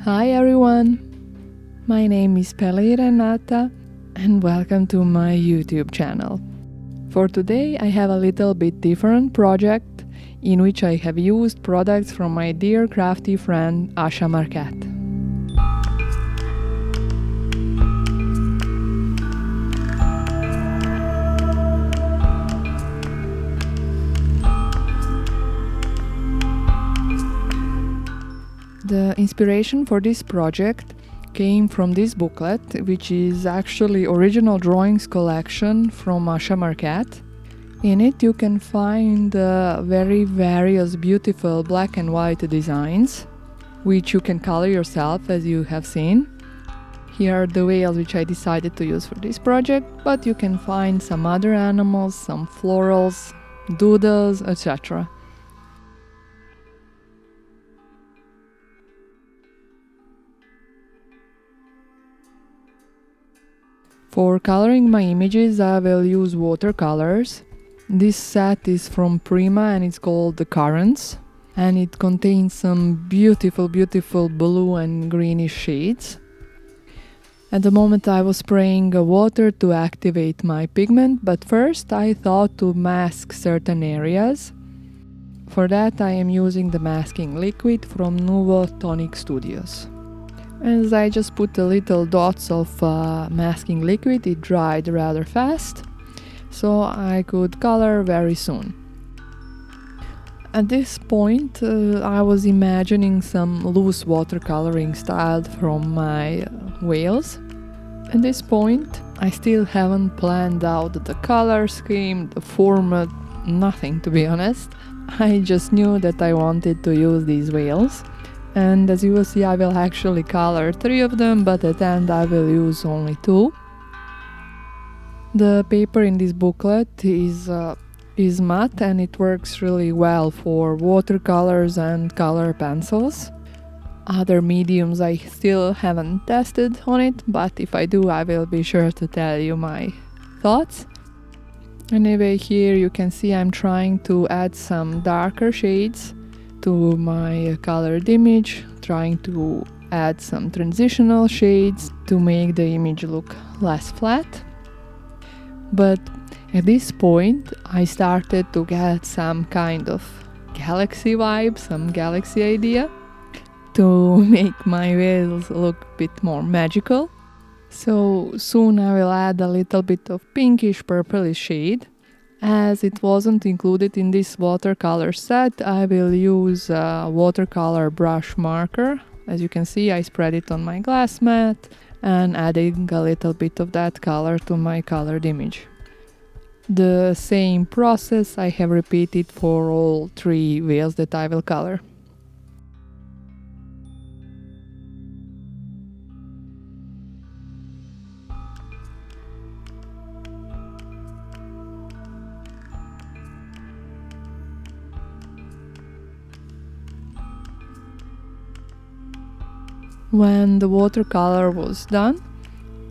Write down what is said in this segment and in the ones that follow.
Hi everyone, my name is Peli Renata and welcome to my YouTube channel. For today I have a little bit different project in which I have used products from my dear crafty friend Asha Marquet. The inspiration for this project came from this booklet, which is actually original drawings collection from Asha Marquet. In it you can find very various beautiful black and white designs, which you can color yourself as you have seen. Here are the whales which I decided to use for this project, but you can find some other animals, some florals, doodles, etc. For coloring my images I will use watercolors. This set is from Prima and it's called the Caran, and it contains some beautiful blue and greenish shades. At the moment I was spraying water to activate my pigment, but first I thought to mask certain areas. For that I am using the masking liquid from Nuvo Tonic Studios. As I just put a little dots of masking liquid, it dried rather fast, so I could color very soon. At this point I was imagining some loose watercoloring styled from my whales. At this point I still haven't planned out the color scheme, the format, nothing to be honest. I just knew that I wanted to use these whales. And as you will see I will actually color 3 of them, but at the end I will use only 2. The paper in this booklet is matte and it works really well for watercolors and color pencils. Other mediums I still haven't tested on it, but if I do I will be sure to tell you my thoughts. Anyway, here you can see I'm trying to add some darker shades to my colored image, trying to add some transitional shades to make the image look less flat. But at this point I started to get some kind of galaxy vibe, some galaxy idea to make my whales look a bit more magical. So soon I will add a little bit of pinkish purplish shade. As it wasn't included in this watercolor set, I will use a watercolor brush marker. As you can see, I spread it on my glass mat and adding a little bit of that color to my colored image. The same process I have repeated for all 3 whales that I will color. When the watercolor was done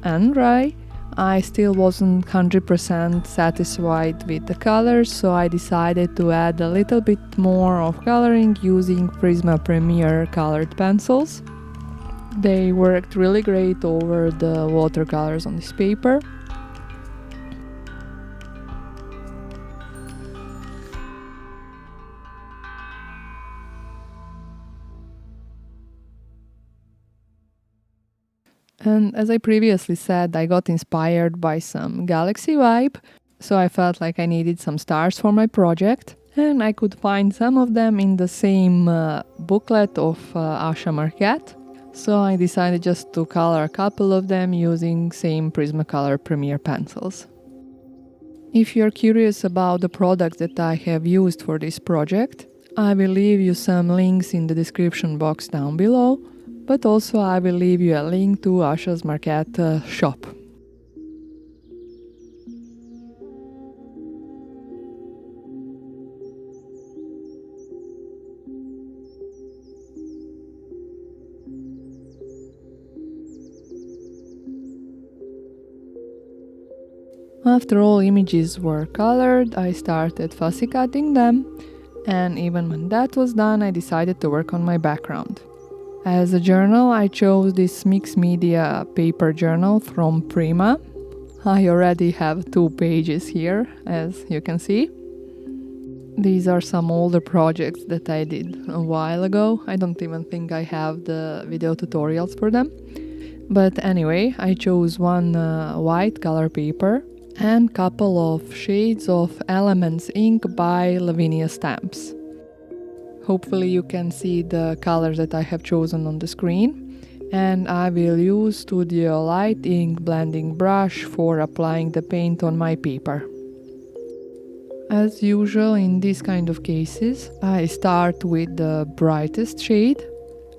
and dry, I still wasn't 100% satisfied with the colors, so I decided to add a little bit more of coloring using Prisma Premier colored pencils. They worked really great over the watercolors on this paper. And as I previously said, I got inspired by some galaxy vibe, so I felt like I needed some stars for my project, and I could find some of them in the same booklet of Asha Marquet, so I decided just to color a couple of them using same Prismacolor Premier pencils. If you're curious about the products that I have used for this project, I will leave you some links in the description box down below. But also I will leave you a link to Asha's Marquet shop. After all images were colored, I started fussy cutting them, and even when that was done I decided to work on my background. As a journal, I chose this mixed media paper journal from Prima. I already have 2 pages here, as you can see. These are some older projects that I did a while ago. I don't even think I have the video tutorials for them. But anyway, I chose one white color paper and couple of shades of Elements Ink by Lavinia Stamps. Hopefully you can see the colors that I have chosen on the screen. And I will use Studio Light ink blending brush for applying the paint on my paper. As usual in these kind of cases, I start with the brightest shade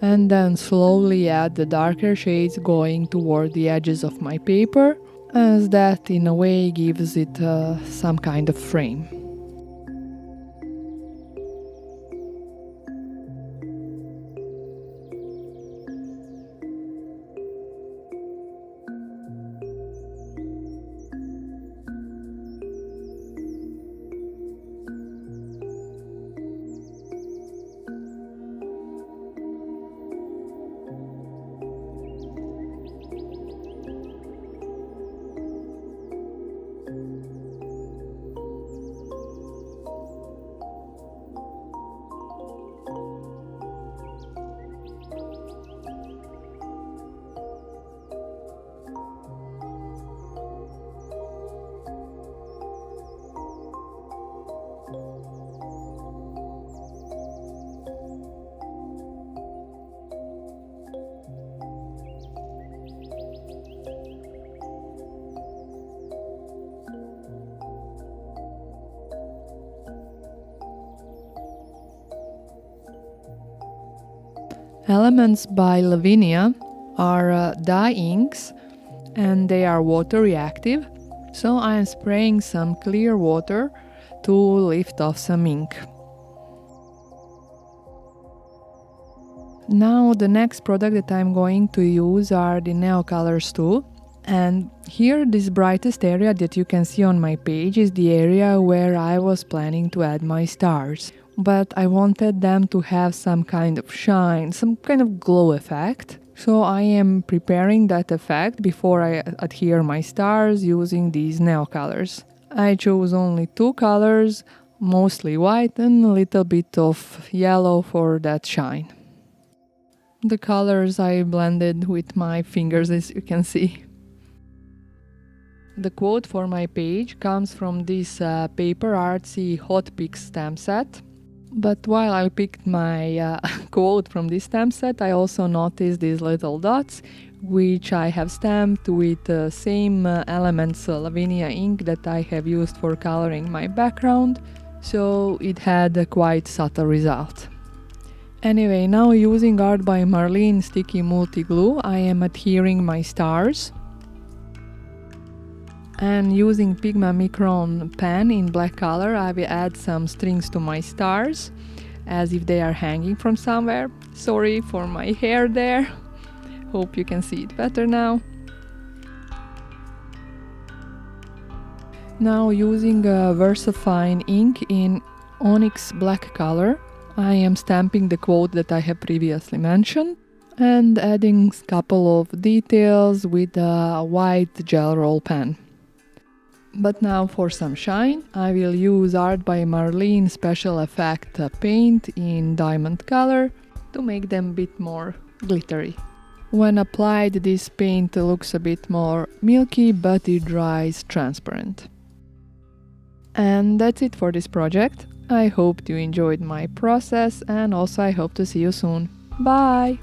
and then slowly add the darker shades going toward the edges of my paper, as that in a way gives it some kind of frame. Elements by Lavinia are dye inks and they are water reactive, so I am spraying some clear water to lift off some ink. Now the next product that I'm going to use are the Neocolors too, and here this brightest area that you can see on my page is the area where I was planning to add my stars. But I wanted them to have some kind of shine, some kind of glow effect. So I am preparing that effect before I adhere my stars using these Neocolors. I chose only 2 colors, mostly white and a little bit of yellow for that shine. The colors I blended with my fingers, as you can see. The quote for my page comes from this PaperArtsy Hot Picks stamp set. But while I picked my quote from this stamp set, I also noticed these little dots, which I have stamped with the same Elements Lavinia ink that I have used for coloring my background, so it had a quite subtle result. Anyway, now using Art by Marlene sticky multi-glue, I am adhering my stars. And using Pigment Micron pen in black color, I will add some strings to my stars, as if they are hanging from somewhere. Sorry for my hair there. Hope you can see it better now. Now using a VersaFine ink in Onyx black color, I am stamping the quote that I have previously mentioned and adding a couple of details with a white gel roll pen. But now for some shine, I will use Art by Marlene Special Effect paint in diamond color to make them a bit more glittery. When applied, this paint looks a bit more milky, but it dries transparent. And that's it for this project. I hope you enjoyed my process, and also I hope to see you soon. Bye!